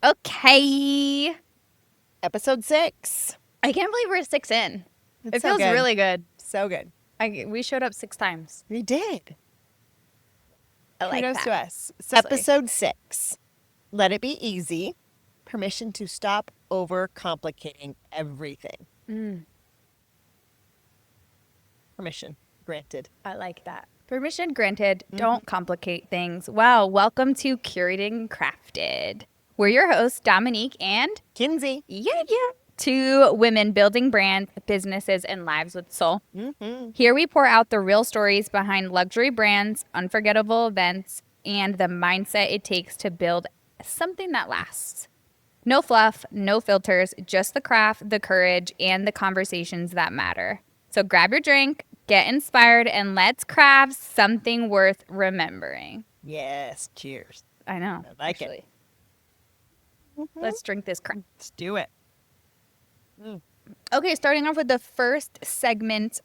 Okay. Episode 6. I can't believe we're 6 in. It's It so feels good. really good. So good. We showed up 6 times. We did. I like Kudos that. to us. So Seriously. episode 6. Let it be easy. Permission to stop overcomplicating everything. Permission granted. I like that. Permission granted. Don't complicate things. Wow. Welcome to Curated Crafted. We're your hosts, Dominique and Kinsey. yeah. 2 women building brands, businesses, and lives with soul. Here we pour out the real stories behind luxury brands, unforgettable events, and the mindset it takes to build something that lasts. No fluff, no filters, just the craft, the courage, and the conversations that matter. So grab your drink, get inspired, and let's craft something worth remembering. Yes. Cheers. I know. I like it. actually. Let's drink this crap. Let's do it. Okay, starting off with the first segment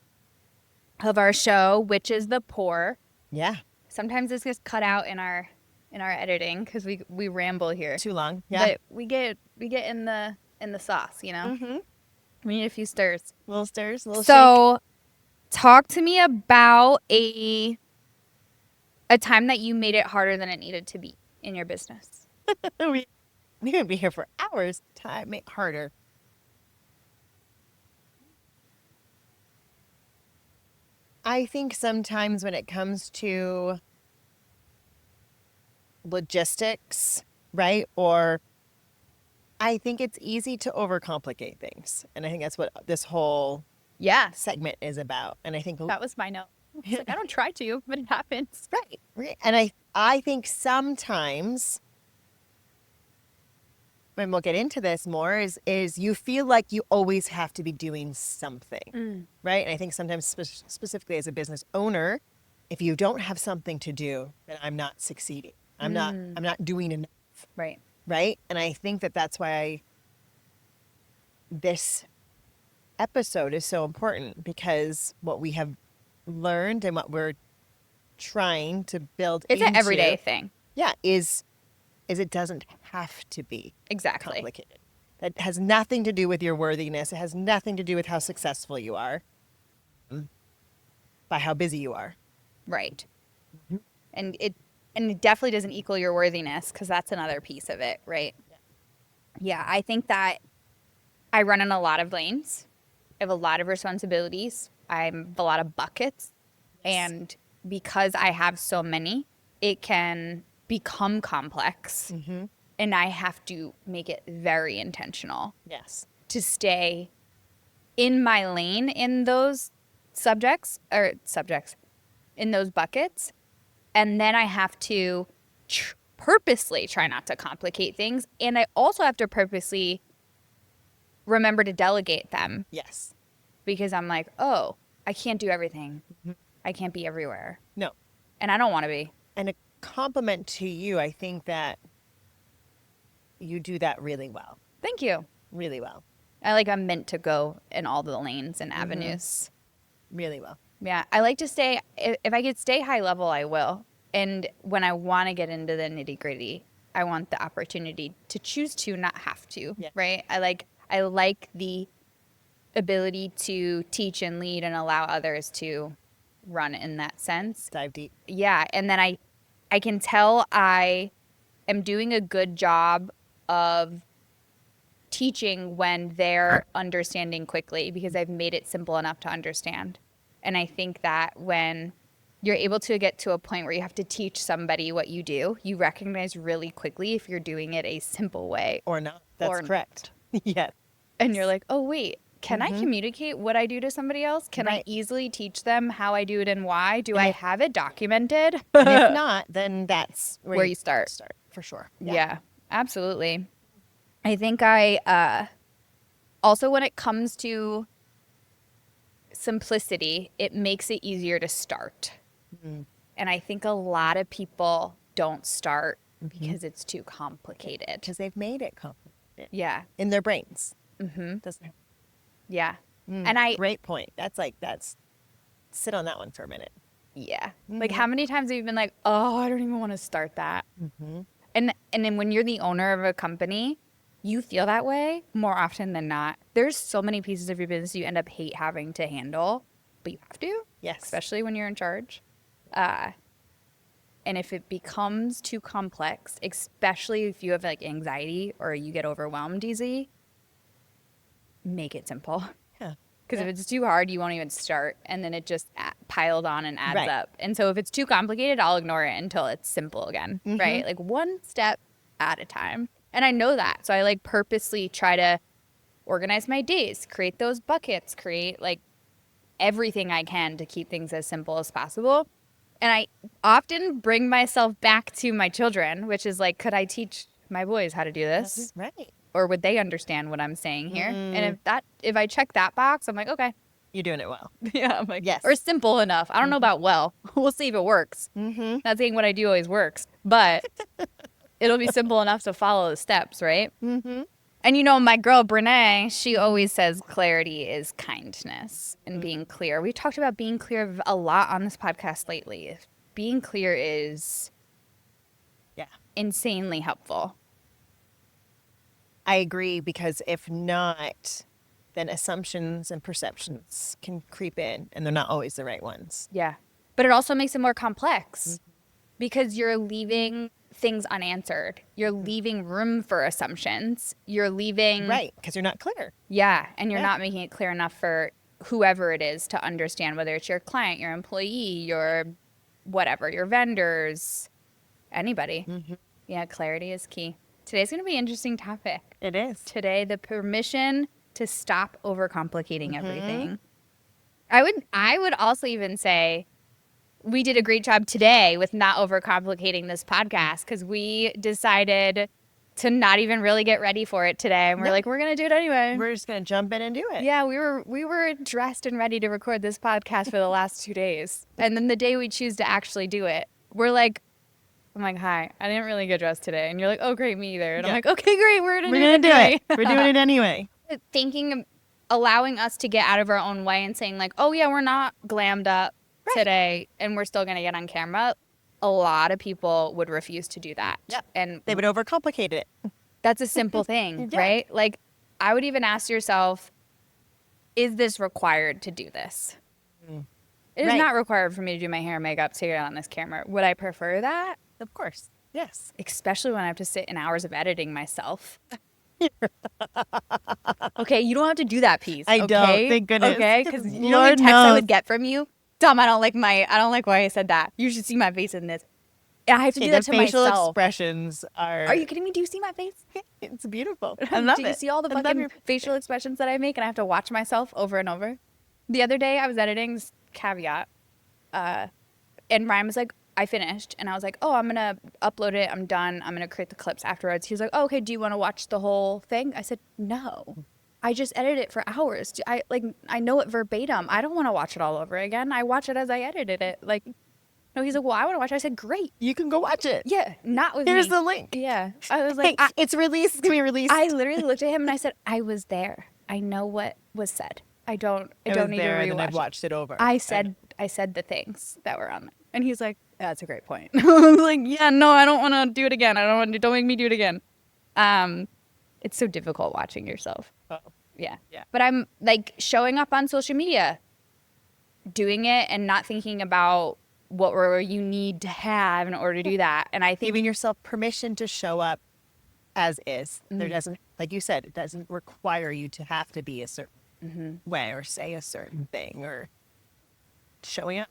of our show, which is the pour. Yeah. Sometimes this gets cut out in our editing because we ramble here. Too long. Yeah. But we get in the sauce, you know. We need a few stirs. Little stirs. Little So, talk to me about a time that you made it harder than it needed to be in your business. shake. We could be here for hours. Time make harder. I think sometimes when it comes to logistics, right? Or I think it's easy to overcomplicate things. And I think that's what this whole Yeah, segment is about. And I think that was my note. It's like I don't try to, but it happens. right. And I think sometimes and we'll get into this more is you feel like you always have to be doing something, right? And I think sometimes specifically as a business owner, if you don't have something to do, then I'm not succeeding. I'm not doing enough. Right. Right. And I think that's why this episode is so important, because what we have learned and what we're trying to build It's an everyday thing. Yeah, is it doesn't have to be Exactly. complicated. That has nothing to do with your worthiness. It has nothing to do with how successful you are, by how busy you are. Right. And it definitely doesn't equal your worthiness, because that's another piece of it, right? Yeah, I think that I run in a lot of lanes. I have a lot of responsibilities. I have a lot of buckets. And because I have so many, it can become complex. And I have to make it very intentional. Yes. To stay in my lane in those in those buckets. And then I have to purposely try not to complicate things. And I also have to purposely remember to delegate them. Yes. Because I'm like, oh, I can't do everything. I can't be everywhere. No. And I don't want to be. And a compliment to you, I think that you do that really well. Thank you. Really well. I'm meant to go in all the lanes and avenues. Really well. Yeah, I like to stay, if I could stay high level, I will. And when I want to get into the nitty gritty, I want the opportunity to choose to, not have to, right? I like the ability to teach and lead and allow others to run in that sense. Dive deep. Yeah, and then I can tell I am doing a good job of teaching when they're understanding quickly, because I've made it simple enough to understand. And I think that when you're able to get to a point where you have to teach somebody what you do, you recognize really quickly if you're doing it a simple way. Or not. That's correct. Yes. And you're like, oh, wait, can I communicate what I do to somebody else? Can I easily teach them how I do it and why? Do I have it documented? And if not, then that's where you start. For sure. Yeah, absolutely. I think also when it comes to simplicity, it makes it easier to start. And I think a lot of people don't start because it's too complicated. Because they've made it complicated. Yeah. In their brains. Doesn't. Yeah. And Great point. That's sit on that one for a minute. Yeah. Like, how many times have you been like, oh, I don't even want to start that? And then when you're the owner of a company, you feel that way more often than not. There's so many pieces of your business you end up hate having to handle, but you have to. Yes. Especially when you're in charge. And if it becomes too complex, especially if you have like anxiety or you get overwhelmed easy, make it simple. Yeah. Because if it's too hard, you won't even start. And then it just piled on and adds up. And so if it's too complicated, I'll ignore it until it's simple again, right? Like one step at a time. And I know that. So I like purposely try to organize my days, create those buckets, create like everything I can to keep things as simple as possible. And I often bring myself back to my children, which is like, could I teach my boys how to do this? Right. Or would they understand what I'm saying here? And if I check that box, I'm like, okay. You're doing it well. Yeah, I'm like, yes. Or simple enough. I don't know about well. We'll see if it works. Not saying what I do always works, but it'll be simple enough to follow the steps, right? And you know, my girl Brene, she always says clarity is kindness and being clear. We talked about being clear a lot on this podcast lately. Being clear is insanely helpful. I agree, because if not, then assumptions and perceptions can creep in, and they're not always the right ones. Yeah. But it also makes it more complex because you're leaving things unanswered. You're leaving room for assumptions. You're leaving... Right, because you're not clear. Yeah, and you're not making it clear enough for whoever it is to understand, whether it's your client, your employee, your whatever, your vendors, anybody. Yeah, clarity is key. Today's going to be an interesting topic. It is. Today, the permission to stop overcomplicating everything. I would also even say we did a great job today with not overcomplicating this podcast, because we decided to not even really get ready for it today. And we're like, we're going to do it anyway. We're just going to jump in and do it. Yeah, we were dressed and ready to record this podcast for the last 2 days. And then the day we choose to actually do it, I'm like, hi, I didn't really get dressed today. And you're like, oh, great, me either. And I'm like, okay, great, we're going to do it. We're doing it anyway. Allowing us to get out of our own way and saying like, oh yeah, we're not glammed up today and we're still going to get on camera. A lot of people would refuse to do that. Yep. And they would overcomplicate it. That's a simple thing, right? Like, I would even ask yourself, is this required to do this? It is not required for me to do my hair and makeup to get on this camera. Would I prefer that? Of course. Yes. Especially when I have to sit in hours of editing myself. Okay, you don't have to do that piece. I don't. Thank goodness. Okay, because you know the text I would get from you. Dom, I don't like why I said that. You should see my face in this. And I have to do that to myself. The facial expressions are... Are you kidding me? Do you see my face? It's beautiful. I love it. Do you see all the fucking facial expressions that I make, and I have to watch myself over and over? The other day I was editing this caveat, and Ryan was like, I finished, and I was like, oh, I'm gonna upload it, I'm done, I'm gonna create the clips afterwards. He was like, oh, okay, do you want to watch the whole thing? I said, no, I just edited it for hours. I know it verbatim. I don't want to watch it all over again. I watch it as I edited it. Like, no, he's like, well, I want to watch it. I said, great, you can go watch it. Yeah, not with me. Here's the link. Yeah, I was like, hey, it's released. It's gonna be released. I literally looked at him and I said, I was there. I know what was said. I don't need to rewatch. And I've watched it over. I said the things that were on there. And he's like, that's a great point. I was like, yeah, no, I don't want to do it again. Don't make me do it again. It's so difficult watching yourself. Oh. Yeah. But I'm like showing up on social media, doing it and not thinking about what you need to have in order to do that. And I think giving yourself permission to show up as is. There doesn't, like you said, it doesn't require you to have to be a certain way or say a certain thing or showing up.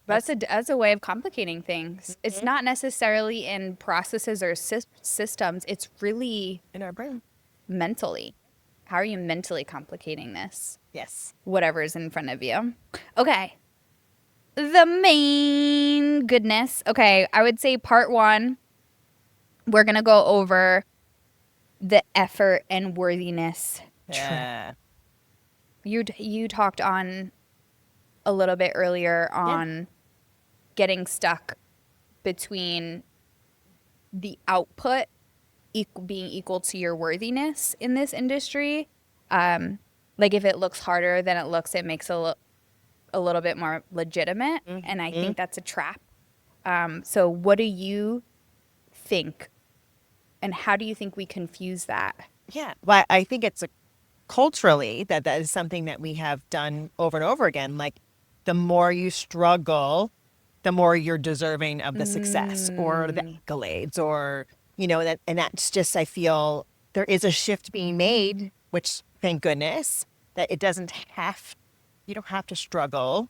But that's a way of complicating things. It's not necessarily in processes or systems. It's really in our brain. Mentally. How are you mentally complicating this? Yes. Whatever is in front of you. Okay. The main goodness. Okay, I would say part 1, we're going to go over the effort and worthiness. Yeah. You talked on a little bit earlier on getting stuck between the output being equal to your worthiness in this industry. Like if it looks harder than it looks, it makes a little bit more legitimate. And I think that's a trap. So what do you think? And how do you think we confuse that? Yeah. Well, I think it's culturally that is something that we have done over and over again. Like the more you struggle, the more you're deserving of the success or the accolades or, and that's just, I feel there is a shift being made, which thank goodness that you don't have to struggle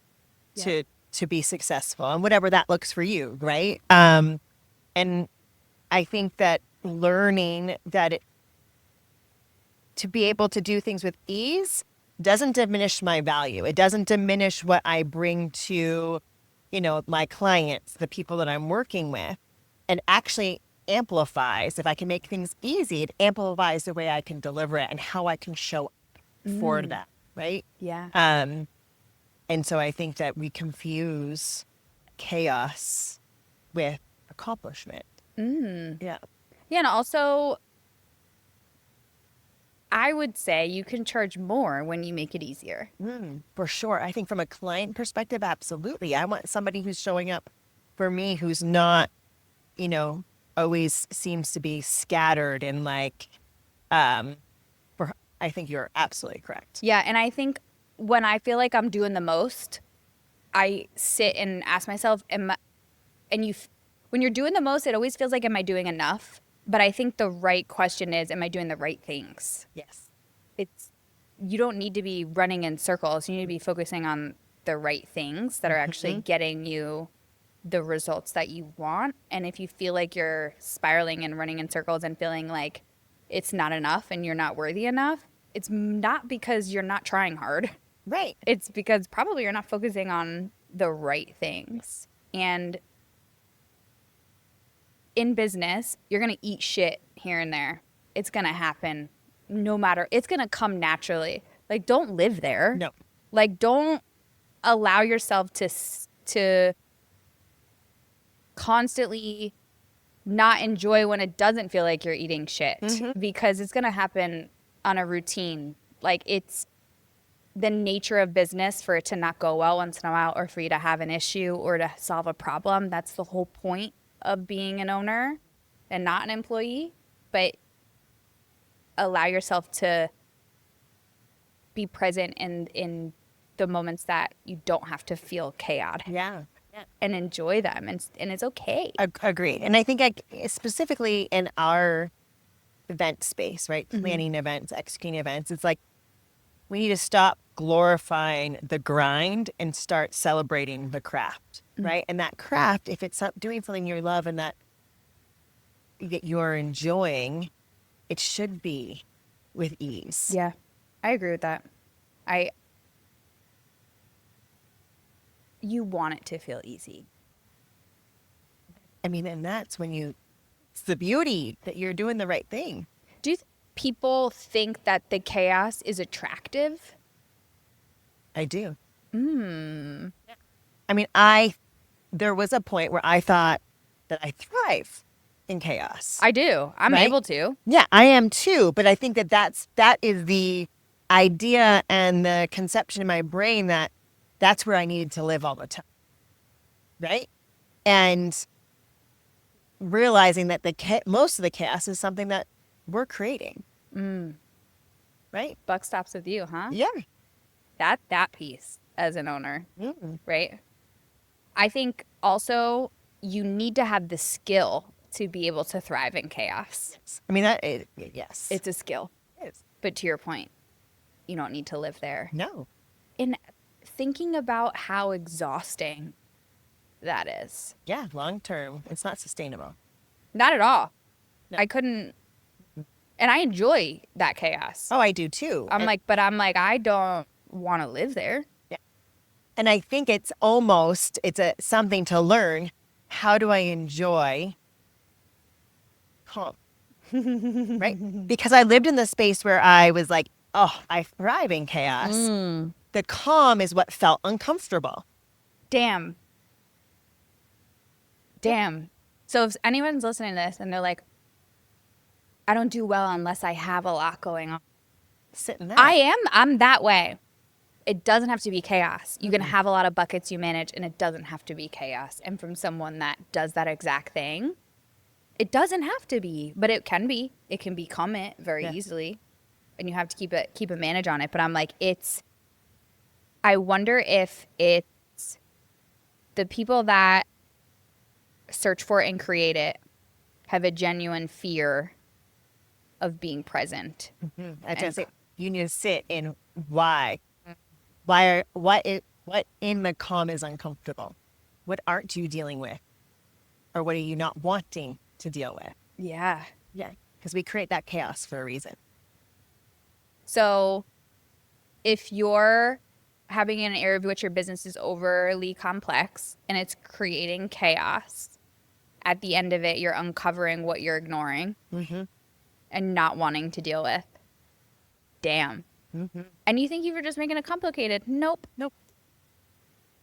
to be successful and whatever that looks for you. Right. And I think that learning that to be able to do things with ease doesn't diminish my value. It doesn't diminish what I bring to, my clients, the people that I'm working with, and actually amplifies. If I can make things easy, it amplifies the way I can deliver it and how I can show up for that. Right. Yeah. And so I think that we confuse chaos with accomplishment. Yeah. Yeah, and also I would say you can charge more when you make it easier. For sure. I think from a client perspective, absolutely. I want somebody who's showing up for me who's not, always seems to be scattered and like, I think you're absolutely correct. Yeah, and I think when I feel like I'm doing the most, I sit and ask myself, when you're doing the most, it always feels like, am I doing enough? But I think the right question is, am I doing the right things? Yes. You don't need to be running in circles. You need to be focusing on the right things that are actually getting you the results that you want. And if you feel like you're spiraling and running in circles and feeling like it's not enough and you're not worthy enough, it's not because you're not trying hard. Right. It's because probably you're not focusing on the right things. And in business, you're going to eat shit here and there. It's going to happen it's going to come naturally. Like, don't live there. No. Like, don't allow yourself to constantly not enjoy when it doesn't feel like you're eating shit because it's going to happen on a routine. Like, it's the nature of business for it to not go well once in a while or for you to have an issue or to solve a problem. That's the whole point of being an owner and not an employee. But allow yourself to be present in the moments that you don't have to feel chaotic. Yeah. And enjoy them. And it's okay. Agreed. And I think specifically in our event space, right? Planning events, executing events, it's like we need to stop glorifying the grind and start celebrating the craft, right? And that craft, if it's doing something you love and that you're enjoying, it should be with ease. Yeah, I agree with that. You want it to feel easy. I mean, and that's when it's the beauty that you're doing the right thing. Do people think that the chaos is attractive? I do. I mean, there was a point where I thought that I thrive in chaos. I do. I'm right? able to. Yeah, I am too. But I think that is the idea and the conception in my brain that that's where I needed to live all the time. Right? And realizing that most of the chaos is something that we're creating. Right? Buck stops with you, huh? Yeah. That piece as an owner, right? I think also you need to have the skill to be able to thrive in chaos. Yes. I mean, yes. It's a skill. It is. But to your point, you don't need to live there. No. And thinking about how exhausting that is. Yeah, long term, it's not sustainable. Not at all. No. I couldn't. And I enjoy that chaos. Oh, I do too. I'm like, I don't want to live there. Yeah. And I think it's something to learn. How do I enjoy calm? Right? Because I lived in the space where I was like, oh, I thrive in chaos. The calm is what felt uncomfortable. Damn. So if anyone's listening to this and they're like, I don't do well unless I have a lot going on. Sit in that. I'm that way. It doesn't have to be chaos. You can have a lot of buckets you manage and it doesn't have to be chaos. And from someone that does that exact thing, It doesn't have to be, but it can be. It can become it very easily. And you have to keep a manage on it. But I'm like, I wonder if it's the people that search for it and create it have a genuine fear of being present. I just say you need to sit in why. What in the calm is uncomfortable? What aren't you dealing with? Or what are you not wanting to deal with? Yeah. Yeah. Because we create that chaos for a reason. So if you're having an area of which your business is overly complex and it's creating chaos, at the end of it, you're uncovering what you're ignoring and not wanting to deal with. Damn. And you think you were just making it complicated. Nope.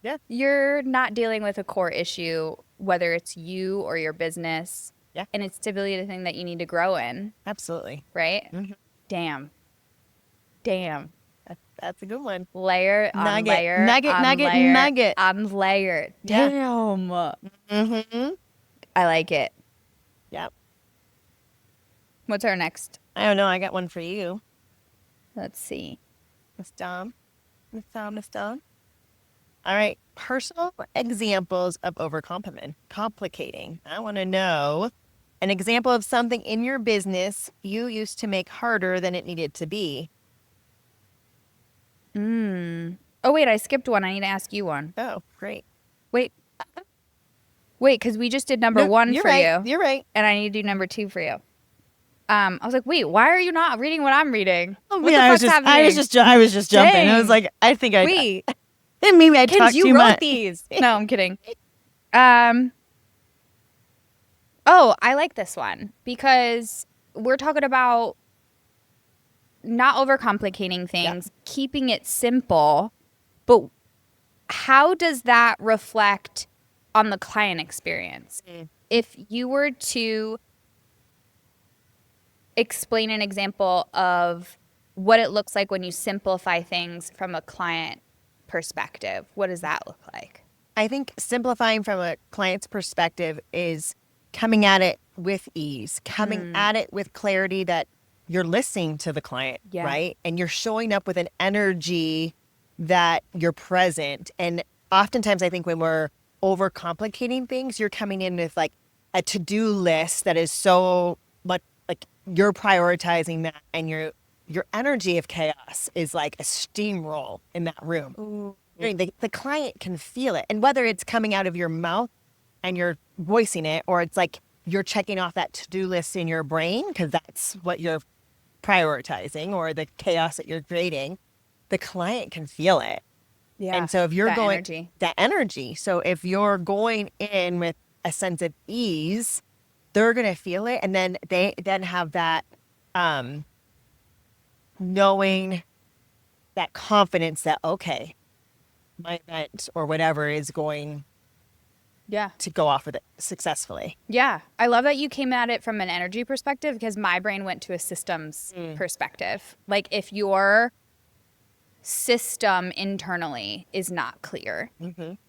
Yeah. You're not dealing with a core issue, whether it's you or your business. Yeah. And it's typically the thing that you need to grow in. Absolutely. Right? Damn. That's a good one. Layer on Nugget. layer. Nugget, on nugget, layer, nugget. on layer. Yeah. Damn. I like it. Yep. What's our next? I don't know. I got one for you. Let's see. Miss Dom. All right. Personal examples of overcomplicating. I want to know an example of something in your business you used to make harder than it needed to be. Oh, wait, I skipped one. I need to ask you one. Oh, great. Wait, because we just did number one you're for right. you. You're right. And I need to do number two for you. I was like, wait, why are you not reading what I'm reading? Oh, What yeah, the fuck's happening? I was just jumping. Dang. I was like, I think I. Wait, And maybe I Kins, talked you too wrote much. these. No, I'm kidding. Oh, I like this one because we're talking about not overcomplicating things, keeping it simple, but how does that reflect on the client experience? If you were to explain an example of what it looks like when you simplify things from a client perspective, what does that look like? I think simplifying from a client's perspective is coming at it with ease, coming at it with clarity that you're listening to the client, right? And you're showing up with an energy that you're present. And oftentimes I think when we're overcomplicating things, you're coming in with like a to-do list that is so much like you're prioritizing that, and your energy of chaos is like a steamroll in that room. The client can feel it. And whether it's coming out of your mouth and you're voicing it, or it's like you're checking off that to-do list in your brain because that's what you're prioritizing, or the chaos that you're creating, the client can feel it. Yeah. And so if you're that energy. So if you're going in with a sense of ease, they're going to feel it. And then they then have that knowing, that confidence that, okay, my event or whatever is going to go off with it successfully. Yeah. I love that you came at it from an energy perspective because my brain went to a systems perspective. Like if your system internally is not clear,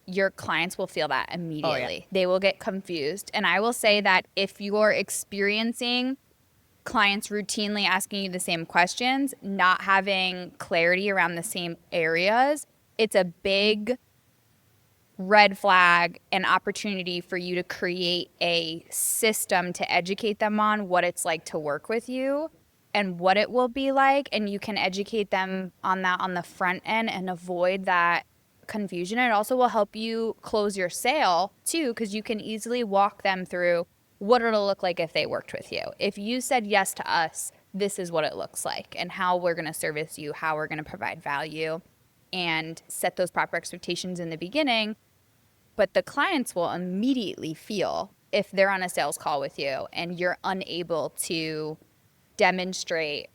your clients will feel that immediately. They will get confused. And I will say that if you're experiencing clients routinely asking you the same questions, not having clarity around the same areas, it's a big red flag and opportunity for you to create a system to educate them on what it's like to work with you and what it will be like. And you can educate them on that on the front end and avoid that confusion. It also will help you close your sale too, because you can easily walk them through what it'll look like if they worked with you. If you said yes to us, this is what it looks like and how we're going to service you, how we're going to provide value, and set those proper expectations in the beginning. But the clients will immediately feel if they're on a sales call with you and you're unable to demonstrate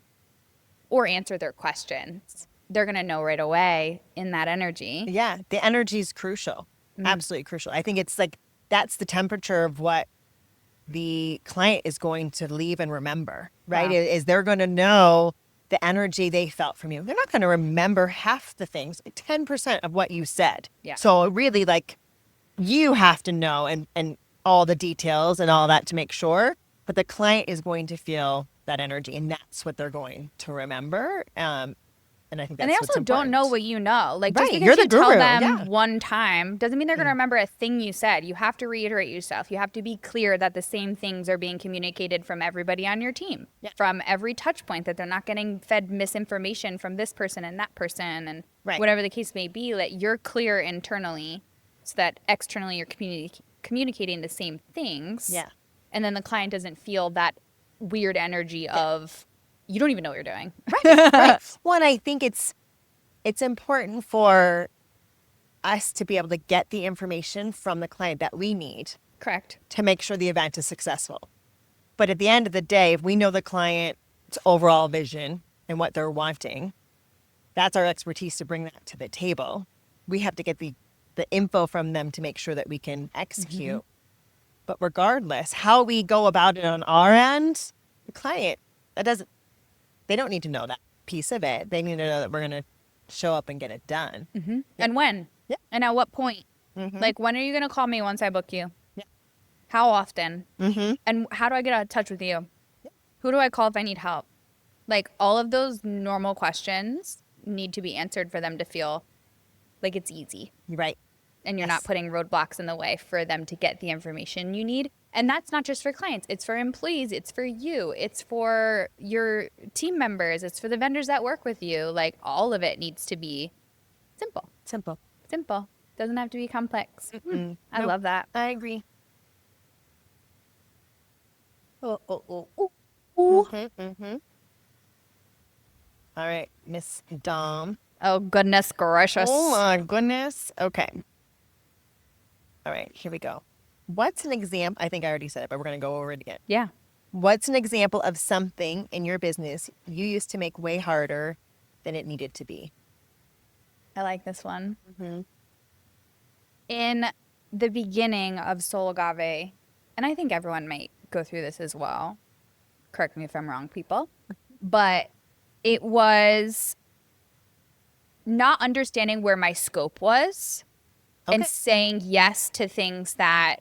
or answer their questions, they're going to know right away in that energy. Yeah, the energy is crucial. Absolutely crucial. I think it's like that's the temperature of what the client is going to leave and remember, right? Wow. Is they're going to know the energy they felt from you. They're not going to remember half the things, 10% of what you said. Yeah. So really like you have to know and all the details and all that to make sure but the client is going to feel that energy, and that's what they're going to remember. And I think that's And they what's also don't know important. what you know. Like, just Right, because you're the you tell guru, them yeah. one time doesn't mean they're going to remember a thing you said. You have to reiterate yourself. You have to be clear that the same things are being communicated from everybody on your team, from every touch point, that they're not getting fed misinformation from this person and that person and whatever the case may be, that you're clear internally so that externally you're communicating the same things. Yeah. And then the client doesn't feel that weird energy of, you don't even know what you're doing. Right. Well, and I think it's important for us to be able to get the information from the client that we need. Correct. To make sure the event is successful. But at the end of the day, if we know the client's overall vision and what they're wanting, that's our expertise to bring that to the table. We have to get the info from them to make sure that we can execute. But regardless, how we go about it on our end, the client, they don't need to know that piece of it. They need to know that we're going to show up and get it done. And when? Yeah. And at what point? Like, when are you going to call me once I book you? Yeah. How often? And how do I get in touch with you? Who do I call if I need help? Like, all of those normal questions need to be answered for them to feel like it's easy. Right. And you're not putting roadblocks in the way for them to get the information you need. And that's not just for clients. It's for employees. It's for you. It's for your team members. It's for the vendors that work with you. Like, all of it needs to be simple. Simple. Doesn't have to be complex. I love that. I agree. All right, Miss Dom. Oh, goodness gracious. Oh, my goodness. Okay. All right, here we go. What's an example? I think I already said it, but we're going to go over it again. Yeah. What's an example of something in your business you used to make way harder than it needed to be? I like this one. In the beginning of Soul Agave, and I think everyone might go through this as well. Correct me if I'm wrong, people. But it was not understanding where my scope was and saying yes to things that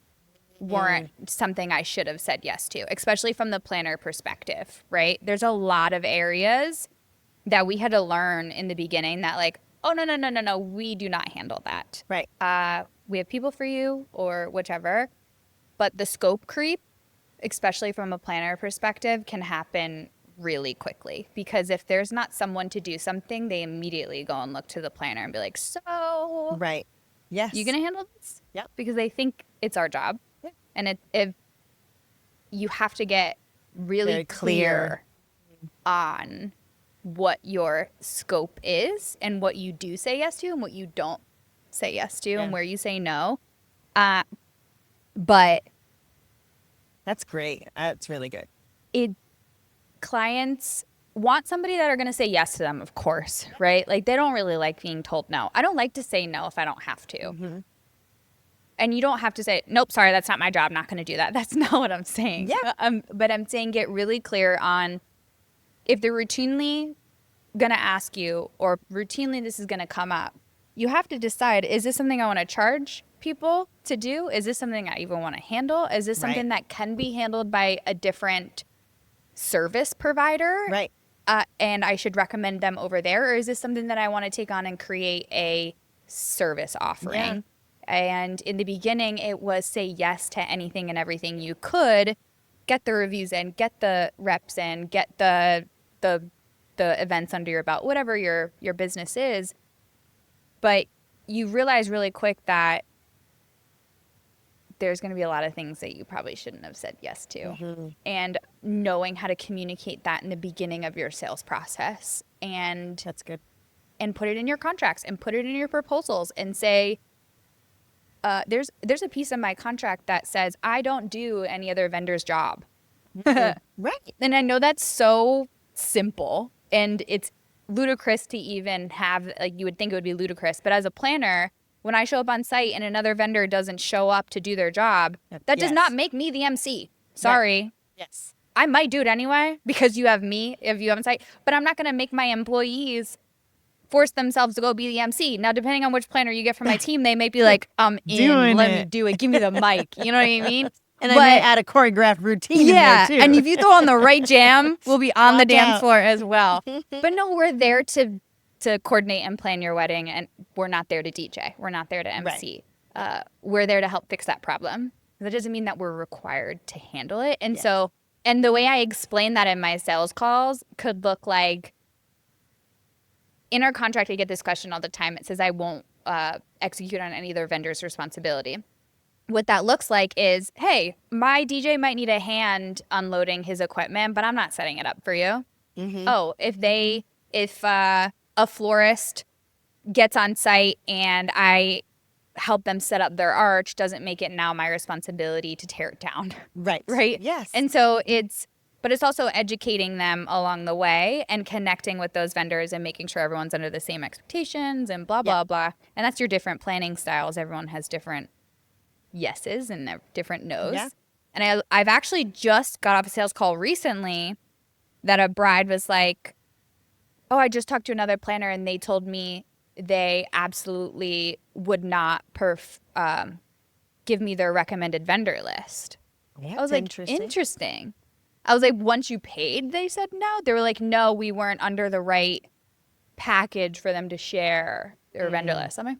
weren't something I should have said yes to, especially from the planner perspective, right? There's a lot of areas that we had to learn in the beginning that, like, oh, no, we do not handle that. Right. We have people for you or whichever, but the scope creep, especially from a planner perspective, can happen really quickly, because if there's not someone to do something, they immediately go and look to the planner and be like, so Right. Yes. you gonna handle this? Yeah. Because they think it's our job. Yeah. And if you have to get really Very clear on what your scope is and what you do say yes to and what you don't say yes to and where you say no. But that's great. That's really good. Clients want somebody that are going to say yes to them, of course, right? Like, they don't really like being told no. I don't like to say no if I don't have to. And you don't have to say, nope, sorry, that's not my job, not going to do that. That's not what I'm saying. Yeah. But I'm saying get really clear on, if they're routinely going to ask you, or routinely this is going to come up, you have to decide, is this something I want to charge people to do? Is this something I even want to handle? Is this something that can be handled by a different service provider? Right. And I should recommend them over there? Or is this something that I want to take on and create a service offering? And in the beginning, it was say yes to anything and everything you could, get the reviews in, get the reps in, get the events under your belt, whatever your business is. But you realize really quick that there's going to be a lot of things that you probably shouldn't have said yes to. And knowing how to communicate that in the beginning of your sales process, and that's good, and put it in your contracts and put it in your proposals and say, there's a piece of my contract that says I don't do any other vendor's job. Right. And I know that's so simple and it's ludicrous to even have, like, you would think it would be ludicrous, but as a planner, when I show up on site and another vendor doesn't show up to do their job, that does not make me the MC. Sorry. Yes. I might do it anyway because you have me if you have on site, but I'm not going to make my employees force themselves to go be the MC. Now, depending on which planner you get from my team, they may be like, let me do it. Give me the mic. You know what I mean? And I may add a choreographed routine in there too. And if you throw on the right jam, we'll be on the Watch dance out. floor as well. But no, we're there to coordinate and plan your wedding, and we're not there to DJ. We're not there to MC. We're there to help fix that problem. That doesn't mean that we're required to handle it. And so, and the way I explain that in my sales calls could look like, in our contract, I get this question all the time. It says I won't execute on any other vendor's responsibility. What that looks like is, hey, my DJ might need a hand unloading his equipment, but I'm not setting it up for you. Oh, if a florist gets on site and I help them set up their arch, doesn't make it now my responsibility to tear it down. Right. Right? Yes. And so it's also educating them along the way and connecting with those vendors and making sure everyone's under the same expectations and blah, blah, blah. And that's your different planning styles. Everyone has different yeses and different no's. Yeah. And I've actually just got off a sales call recently that a bride was like, oh, I just talked to another planner and they told me they absolutely would not give me their recommended vendor list. Yeah, I was like, interesting. I was like, once you paid, they said no. They were like, no, we weren't under the right package for them to share their vendor list. I'm like,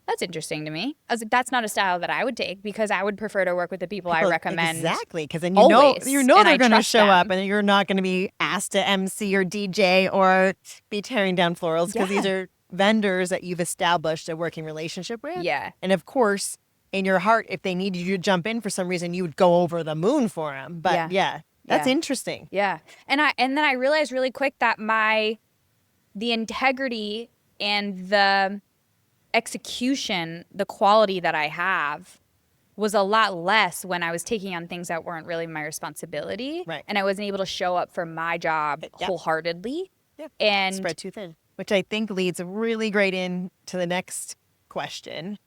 that's interesting to me. I was like, that's not a style that I would take because I would prefer to work with the people I recommend. Exactly, because then always, you know they're going to show up and you're not going to be asked to MC or DJ or be tearing down florals because these are vendors that you've established a working relationship with. Yeah. And of course, in your heart, if they needed you to jump in for some reason, you would go over the moon for them. But that's interesting. Yeah. And then I realized really quick that the integrity and the execution, the quality that I have was a lot less when I was taking on things that weren't really my responsibility. Right. And I wasn't able to show up for my job wholeheartedly. Yeah. And spread too thin. Which I think leads really great into the next question,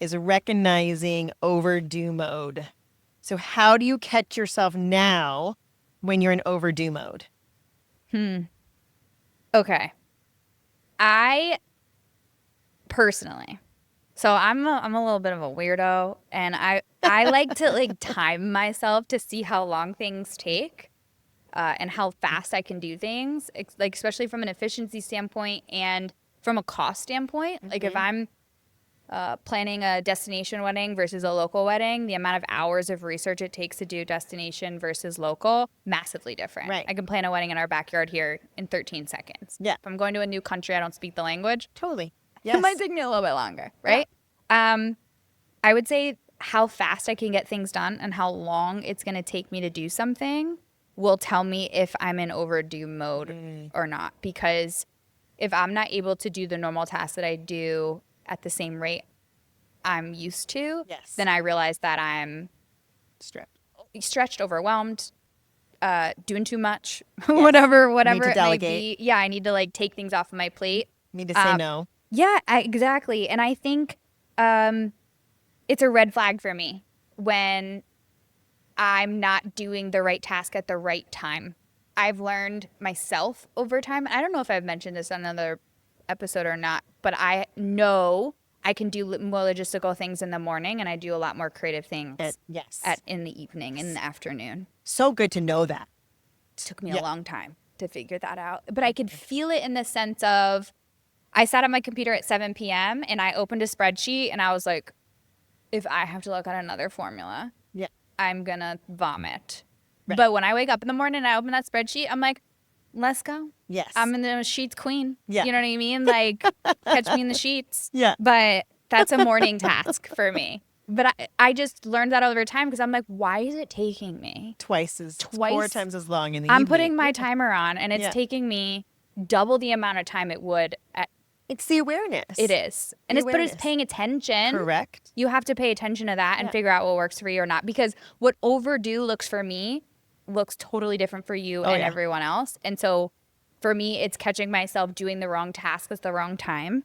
is recognizing overdue mode. So how do you catch yourself now when you're in overdue mode? Okay. I personally, so I'm a little bit of a weirdo, and I like to time myself to see how long things take. And how fast I can do things, especially from an efficiency standpoint and from a cost standpoint. Like if I'm planning a destination wedding versus a local wedding, the amount of hours of research it takes to do destination versus local, massively different. Right. I can plan a wedding in our backyard here in 13 seconds. Yeah. If I'm going to a new country, I don't speak the language. Totally. Yes. It might take me a little bit longer, right? Yeah. I would say how fast I can get things done and how long it's going to take me to do something will tell me if I'm in overdue mode or not. Because if I'm not able to do the normal tasks that I do at the same rate I'm used to, then I realize that I'm stretched, overwhelmed, doing too much, whatever it may be. Yeah, I need to take things off of my plate. Need to say no. Yeah, exactly. And I think it's a red flag for me when I'm not doing the right task at the right time. I've learned myself over time. I don't know if I've mentioned this on another episode or not, but I know I can do more logistical things in the morning and I do a lot more creative things in the evening, in the afternoon. So good to know that. It took me a long time to figure that out. But I could feel it in the sense of I sat at my computer at 7 p.m. and I opened a spreadsheet and I was like, if I have to look at another formula, I'm going to vomit. Right. But when I wake up in the morning and I open that spreadsheet, I'm like, let's go. Yes. I'm in the sheets queen. Yeah. You know what I mean? Catch me in the sheets. Yeah. But that's a morning task for me. But I just learned that over time because I'm like, why is it taking me? Twice 4 times as long in the I'm evening. putting my timer on and it's taking me double the amount of time it would at. It's the awareness. It is. And but it's paying attention. Correct. You have to pay attention to that and figure out what works for you or not. Because what overdue looks for me looks totally different for you and everyone else. And so for me, it's catching myself doing the wrong tasks at the wrong time.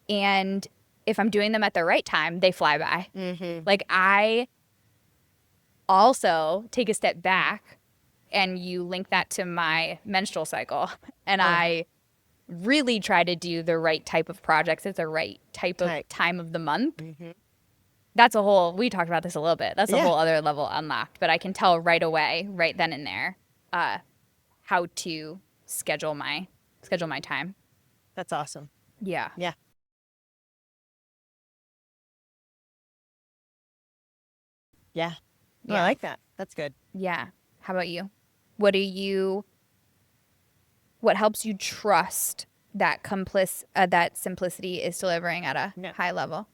And if I'm doing them at the right time, they fly by. Mm-hmm. I also take a step back and you link that to my menstrual cycle. And I really try to do the right type of projects at the right type of time of the month. Mm-hmm. That's we talked about this a little bit. That's a Yeah. whole other level unlocked, but I can tell right away, right then and there, how to schedule my time. That's awesome. Yeah. Yeah. Yeah. Oh, I Yeah. like that. That's good. Yeah. How about you? What helps you trust that that simplicity is delivering at a Yeah. high level?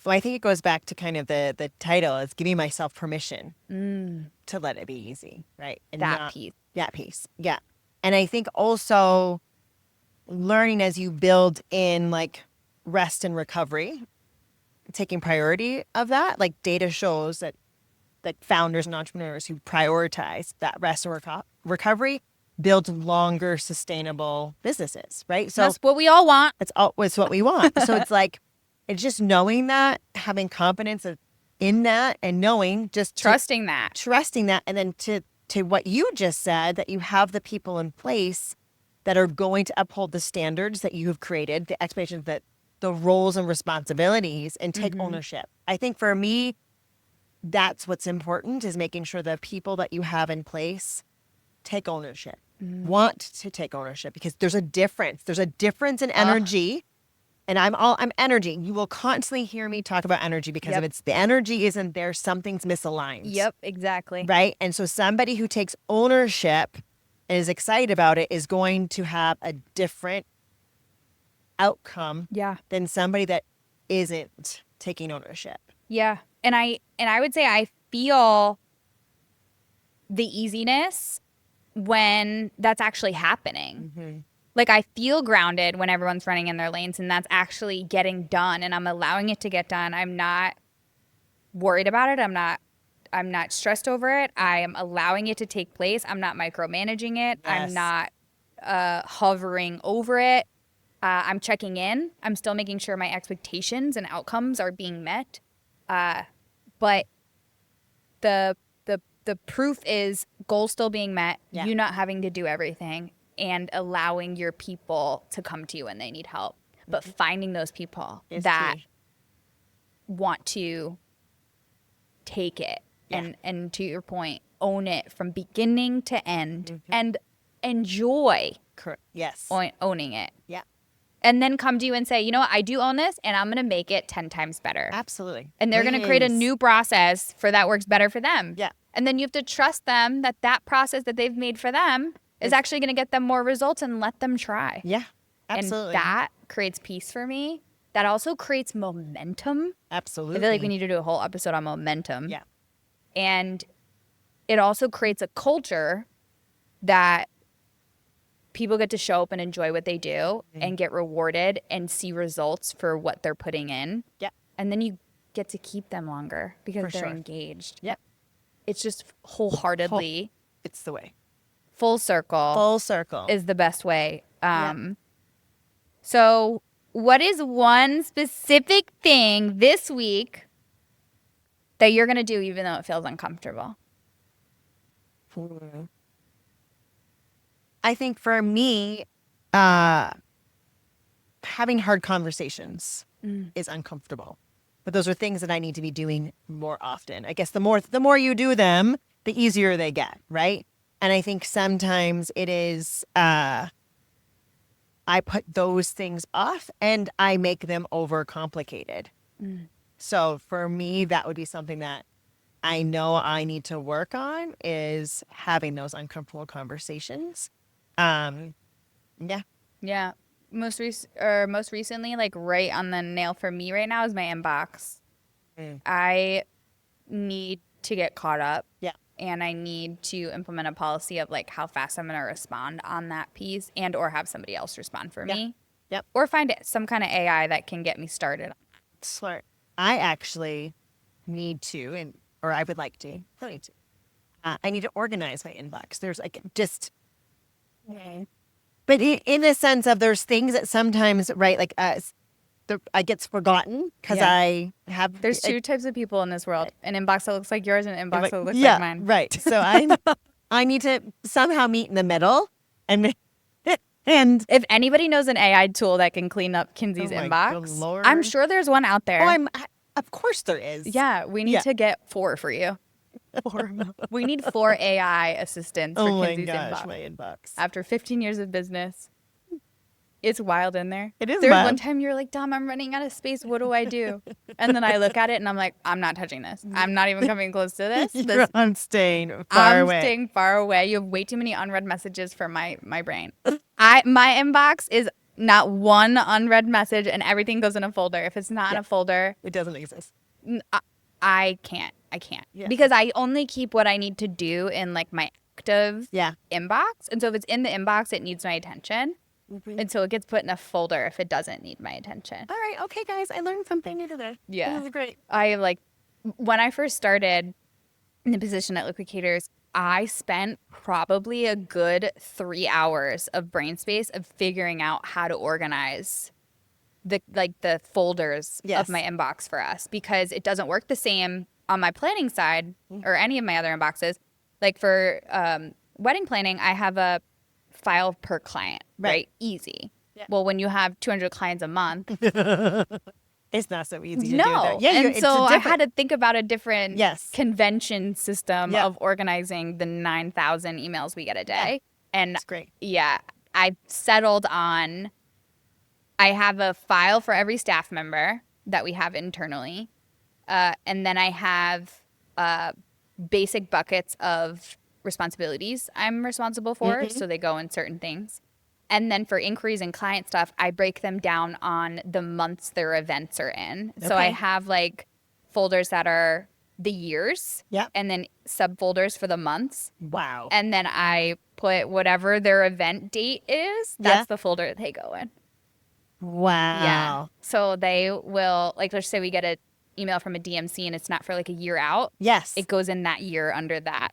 Well, I think it goes back to kind of the title is giving myself permission to let it be easy, right? And That piece. That piece. Yeah. And I think also learning as you build in like rest and recovery, taking priority of that. Like data shows that founders and entrepreneurs who prioritize that rest and recovery build longer sustainable businesses, right? So That's what we all want. it's always what we want. So it's like, it's just knowing that, having confidence in that, and knowing Trusting that. trusting that. And then to what you just said, that you have the people in place that are going to uphold the standards that you have created, the expectations, that the roles and responsibilities, and take ownership. I think for me, that's what's important, is making sure the people that you have in place take ownership, want to take ownership, because there's a difference. There's a difference in energy. And I'm energy. You will constantly hear me talk about energy, because if it's the energy isn't there, something's misaligned. Yep, exactly. Right. And so somebody who takes ownership and is excited about it is going to have a different outcome than somebody that isn't taking ownership. Yeah. And I would say I feel the easiness when that's actually happening. Like I feel grounded when everyone's running in their lanes and that's actually getting done, and I'm allowing it to get done. I'm not worried about it. I'm not stressed over it. I am allowing it to take place. I'm not micromanaging it. Yes. I'm not hovering over it. I'm checking in. I'm still making sure my expectations and outcomes are being met. But the proof is goals still being met, you not having to do everything, and allowing your people to come to you when they need help. But finding those people that want to take it and to your point, own it from beginning to end and enjoy owning it. Yeah. And then come to you and say, you know what, I do own this and I'm going to make it 10 times better. Absolutely. And they're going to create a new process for that works better for them. Yeah. And then you have to trust them that that process that they've made for them is actually going to get them more results, and let them try. Yeah, absolutely. And that creates peace for me. That also creates momentum. Absolutely. I feel like we need to do a whole episode on momentum. Yeah. And it also creates a culture that people get to show up and enjoy what they do and get rewarded and see results for what they're putting in. Yeah. And then you get to keep them longer because they're engaged. Yep. It's just wholeheartedly. It's the way. Full circle. Full circle. Is the best way. So what is one specific thing this week that you're going to do even though it feels uncomfortable? I think for me, having hard conversations is uncomfortable. But those are things that I need to be doing more often. I guess the more you do them, the easier they get, right? And I think sometimes it is, I put those things off and I make them overcomplicated. So for me, that would be something that I know I need to work on, is having those uncomfortable conversations. Yeah. Yeah. Most recently, like right on the nail for me right now is my inbox. I need to get caught up. Yeah. And I need to implement a policy of like how fast I'm going to respond on that piece, and or have somebody else respond for me. Yep. Or find some kind of AI that can get me started. Smart. I actually need to, or I would like to. I don't need to. I need to organize my inbox. There's like just, but in the sense of there's things that sometimes, right, like I gets forgotten because I have. There's two types of people in this world: an inbox that looks like yours, and an inbox that looks like mine. Right. So I need to somehow meet in the middle, and if anybody knows an AI tool that can clean up Kinsey's inbox, Lord. I'm sure there's one out there. Of course there is. Yeah, we need to get 4 for you. We need 4 AI assistants for Oh my Kinsey's gosh, inbox. my inbox. After 15 years of business, it's wild in there. It is There was wild. one time you're like, Dom, I'm running out of space. What do I do? And then I look at it and I'm like, I'm not touching this. I'm not even coming close to this. I'm staying far I'm away. staying far away. You have way too many unread messages for my brain. My inbox is not one unread message, and everything goes in a folder. If it's not in a folder, It doesn't exist. I can't. Yeah. Because I only keep what I need to do in like my active inbox. And so if it's in the inbox, it needs my attention. And so it gets put in a folder if it doesn't need my attention. All right. Okay, guys. I learned something new today. Yeah. This is great. When I first started in the position at Liquid Caterers, I spent probably a good 3 hours of brain space of figuring out how to organize the folders of my inbox for us, because it doesn't work the same on my planning side or any of my other inboxes. Like for wedding planning, I have a file per client, right? Easy. Yeah. Well, when you have 200 clients a month, it's not so easy to do that. Yeah, and so I had to think about a different convention system of organizing the 9,000 emails we get a day. And that's great. Yeah, I settled on, I have a file for every staff member that we have internally. And then I have basic buckets of responsibilities I'm responsible for. So they go in certain things. And then for inquiries and client stuff, I break them down on the months their events are in. Okay. So I have like folders that are the years and then subfolders for the months. Wow. And then I put whatever their event date is, that's the folder they go in. Wow. Yeah. So they will, like, let's say we get an email from a DMC and it's not for like a year out. Yes. It goes in that year under that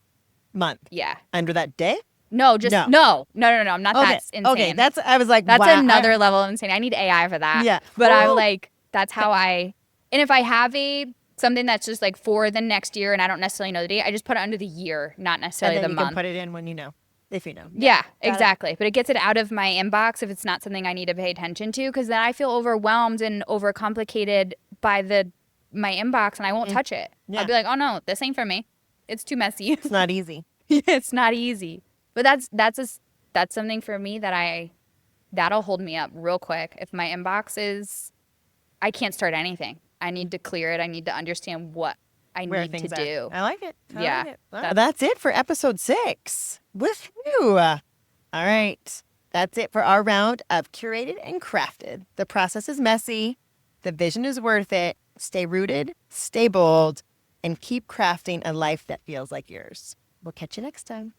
month. Yeah. Under that day? No, just no. I'm not that insane. Okay, I was like, that's another level of insane. I need AI for that. Yeah. But I'm like, that's how and if I have something that's just like for the next year and I don't necessarily know the date, I just put it under the year, not necessarily the month. And then you can put it in when you know, if you know. Yeah, exactly. But it gets it out of my inbox if it's not something I need to pay attention to, because then I feel overwhelmed and overcomplicated by my inbox and I won't touch it. Yeah. I'll be like, oh no, this ain't for me. It's too messy. It's not easy. It's not easy. But that's something for me that'll hold me up real quick. If my inbox I can't start anything. I need to clear it. I need to understand what I need to do. I like it. Yeah. Like it. Well, that's it for episode 6. Woohoo! All right. That's it for our round of Curated and Crafted. The process is messy. The vision is worth it. Stay rooted, stay bold, and keep crafting a life that feels like yours. We'll catch you next time.